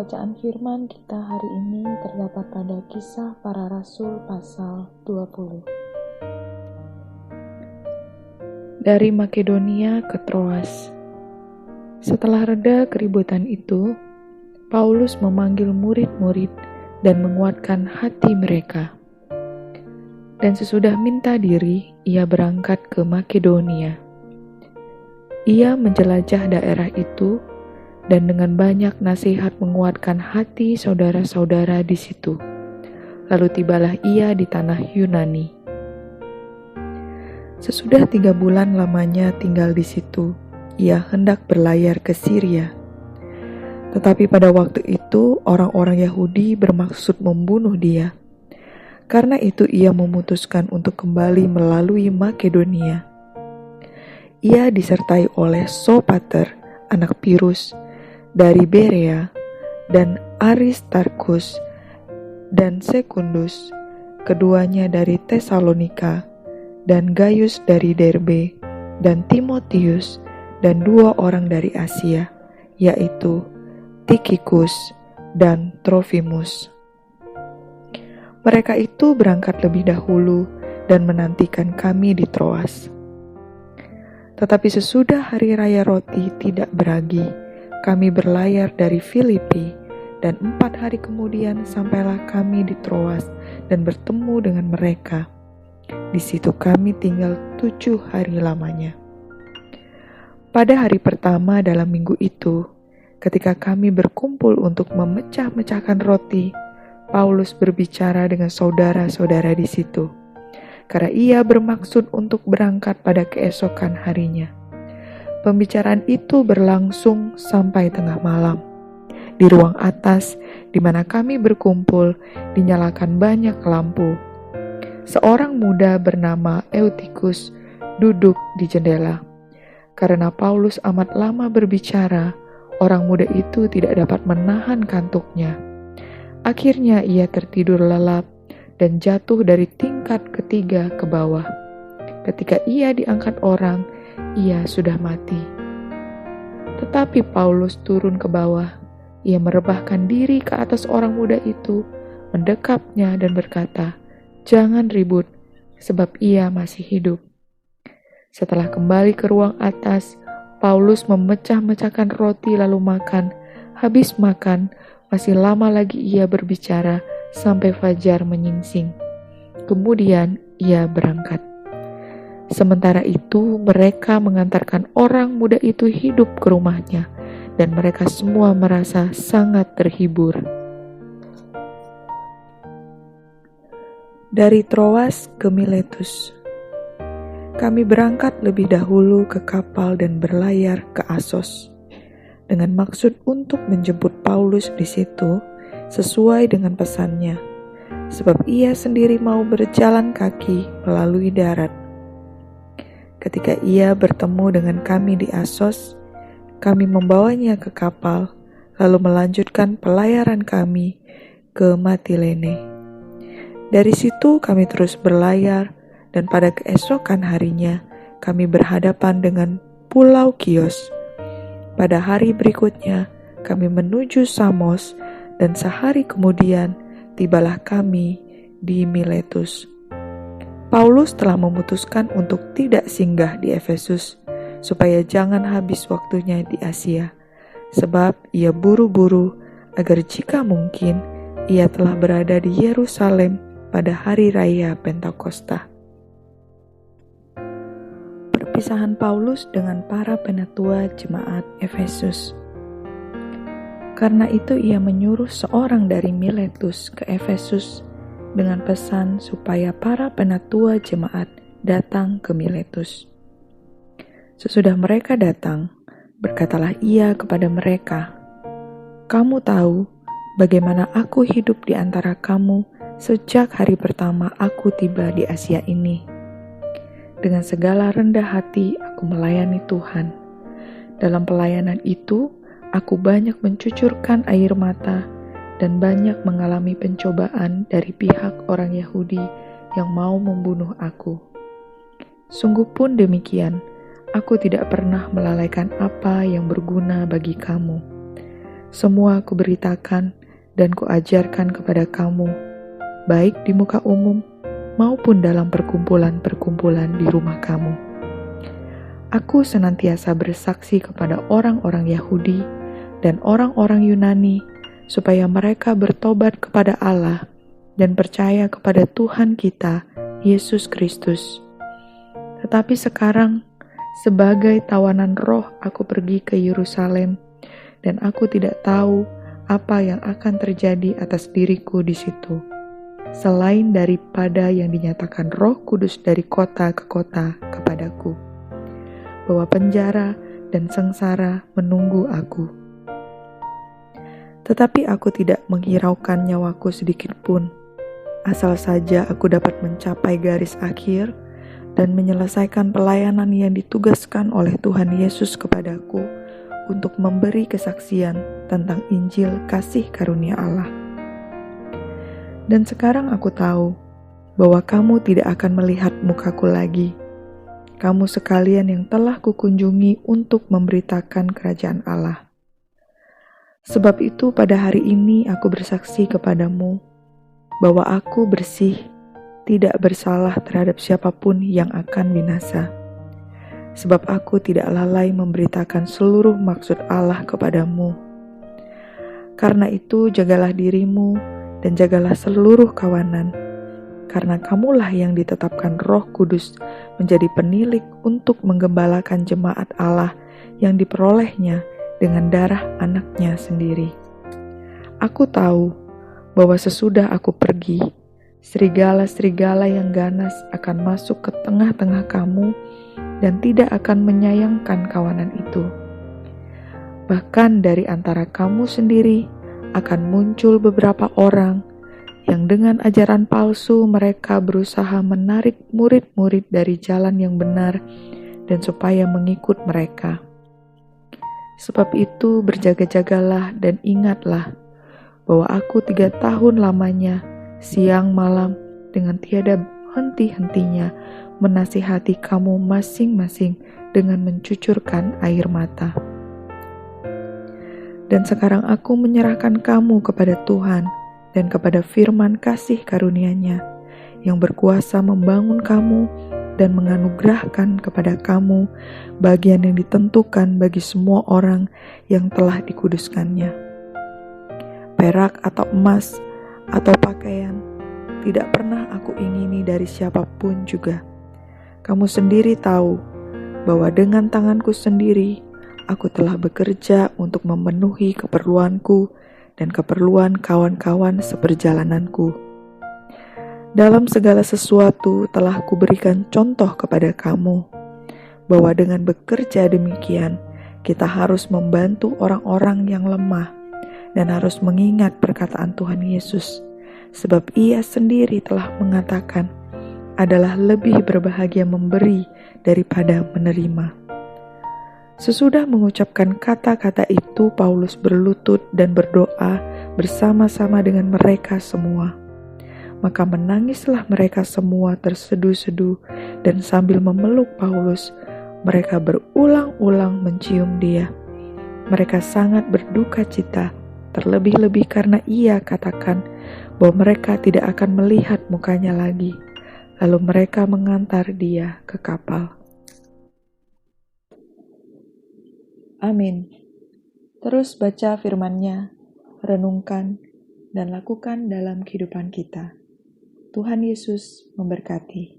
Bacaan firman kita hari ini terdapat pada Kisah Para Rasul pasal 20. Dari Makedonia ke Troas. Setelah reda keributan itu, Paulus memanggil murid-murid dan menguatkan hati mereka. Dan sesudah minta diri, ia berangkat ke Makedonia. Ia menjelajah daerah itu dan dengan banyak nasihat menguatkan hati saudara-saudara di situ. Lalu tibalah ia di tanah Yunani. Sesudah 3 bulan lamanya tinggal di situ, ia hendak berlayar ke Syria. Tetapi pada waktu itu orang-orang Yahudi bermaksud membunuh dia. Karena itu ia memutuskan untuk kembali melalui Makedonia. Ia disertai oleh Sopater, anak Pirus, dari Berea, dan Aristarkus dan Sekundus, keduanya dari Tesalonika, dan Gaius dari Derbe, dan Timotius, dan 2 orang dari Asia, yaitu Tikhikus dan Trofimus. Mereka itu berangkat lebih dahulu dan menantikan kami di Troas. Tetapi sesudah hari raya roti tidak beragi, kami berlayar dari Filipi, dan 4 hari kemudian sampailah kami di Troas dan bertemu dengan mereka. Di situ kami tinggal 7 hari lamanya. Pada hari pertama dalam minggu itu, ketika kami berkumpul untuk memecah-mecahkan roti, Paulus berbicara dengan saudara-saudara di situ, karena ia bermaksud untuk berangkat pada keesokan harinya. Pembicaraan itu berlangsung sampai tengah malam. Di ruang atas, di mana kami berkumpul, dinyalakan banyak lampu. Seorang muda bernama Eutikus duduk di jendela. Karena Paulus amat lama berbicara, orang muda itu tidak dapat menahan kantuknya. Akhirnya ia tertidur lelap dan jatuh dari tingkat ketiga ke bawah. Ketika ia diangkat orang, ia sudah mati. Tetapi Paulus turun ke bawah. Ia merebahkan diri ke atas orang muda itu, mendekapnya dan berkata, "Jangan ribut, sebab ia masih hidup." Setelah kembali ke ruang atas, Paulus memecah-mecahkan roti lalu makan. Habis makan, masih lama lagi ia berbicara sampai fajar menyingsing. Kemudian ia berangkat. Sementara itu mereka mengantarkan orang muda itu hidup ke rumahnya, dan mereka semua merasa sangat terhibur. Dari Troas ke Miletus. Kami berangkat lebih dahulu ke kapal dan berlayar ke Assos, dengan maksud untuk menjemput Paulus di situ sesuai dengan pesannya, sebab ia sendiri mau berjalan kaki melalui darat. Ketika ia bertemu dengan kami di Assos, kami membawanya ke kapal, lalu melanjutkan pelayaran kami ke Mitilene. Dari situ kami terus berlayar, dan pada keesokan harinya kami berhadapan dengan Pulau Kios. Pada hari berikutnya kami menuju Samos, dan sehari kemudian tibalah kami di Miletus. Paulus telah memutuskan untuk tidak singgah di Efesus, supaya jangan habis waktunya di Asia, sebab ia buru-buru agar jika mungkin ia telah berada di Yerusalem pada hari raya Pentakosta. Perpisahan Paulus dengan para penatua jemaat Efesus. Karena itu ia menyuruh seorang dari Miletus ke Efesus dengan pesan supaya para penatua jemaat datang ke Miletus. Sesudah mereka datang, berkatalah ia kepada mereka, "Kamu tahu bagaimana aku hidup di antara kamu sejak hari pertama aku tiba di Asia ini. Dengan segala rendah hati aku melayani Tuhan. Dalam pelayanan itu, aku banyak mencucurkan air mata dan banyak mengalami pencobaan dari pihak orang Yahudi yang mau membunuh aku. Sungguh pun demikian, aku tidak pernah melalaikan apa yang berguna bagi kamu. Semua kuberitakan dan kuajarkan kepada kamu, baik di muka umum maupun dalam perkumpulan-perkumpulan di rumah kamu. Aku senantiasa bersaksi kepada orang-orang Yahudi dan orang-orang Yunani supaya mereka bertobat kepada Allah dan percaya kepada Tuhan kita, Yesus Kristus. Tetapi sekarang, sebagai tawanan roh, aku pergi ke Yerusalem, dan aku tidak tahu apa yang akan terjadi atas diriku di situ, selain daripada yang dinyatakan Roh Kudus dari kota ke kota kepadaku, bahwa penjara dan sengsara menunggu aku. Tetapi aku tidak menghiraukan nyawaku sedikit pun, asal saja aku dapat mencapai garis akhir dan menyelesaikan pelayanan yang ditugaskan oleh Tuhan Yesus kepadaku untuk memberi kesaksian tentang Injil kasih karunia Allah. Dan sekarang aku tahu bahwa kamu tidak akan melihat mukaku lagi. Kamu sekalian yang telah kukunjungi untuk memberitakan kerajaan Allah. Sebab itu pada hari ini aku bersaksi kepadamu bahwa aku bersih, tidak bersalah terhadap siapapun yang akan binasa. Sebab aku tidak lalai memberitakan seluruh maksud Allah kepadamu. Karena itu jagalah dirimu dan jagalah seluruh kawanan, karena kamulah yang ditetapkan Roh Kudus menjadi penilik untuk menggembalakan jemaat Allah yang diperolehnya dengan darah anaknya sendiri. Aku tahu bahwa sesudah aku pergi, serigala-serigala yang ganas akan masuk ke tengah-tengah kamu dan tidak akan menyayangkan kawanan itu. Bahkan dari antara kamu sendiri akan muncul beberapa orang yang dengan ajaran palsu mereka berusaha menarik murid-murid dari jalan yang benar dan supaya mengikut mereka. Sebab itu berjaga-jagalah dan ingatlah bahwa aku 3 tahun lamanya, siang malam, dengan tiada henti-hentinya menasihati kamu masing-masing dengan mencucurkan air mata. Dan sekarang aku menyerahkan kamu kepada Tuhan dan kepada firman kasih karunia-Nya yang berkuasa membangun kamu dan menganugerahkan kepada kamu bagian yang ditentukan bagi semua orang yang telah dikuduskannya. Perak atau emas atau pakaian tidak pernah aku ingini dari siapapun juga. Kamu sendiri tahu bahwa dengan tanganku sendiri aku telah bekerja untuk memenuhi keperluanku dan keperluan kawan-kawan seperjalananku. Dalam segala sesuatu telah kuberikan contoh kepada kamu, bahwa dengan bekerja demikian, kita harus membantu orang-orang yang lemah dan harus mengingat perkataan Tuhan Yesus, sebab Ia sendiri telah mengatakan, adalah lebih berbahagia memberi daripada menerima. Sesudah mengucapkan kata-kata itu, Paulus berlutut dan berdoa bersama-sama dengan mereka semua. Maka menangislah mereka semua terseduh-seduh, dan sambil memeluk Paulus, mereka berulang-ulang mencium dia. Mereka sangat berduka cita, terlebih-lebih karena ia katakan bahwa mereka tidak akan melihat mukanya lagi. Lalu mereka mengantar dia ke kapal. Amin. Terus baca firman-Nya, renungkan, dan lakukan dalam kehidupan kita. Tuhan Yesus memberkati.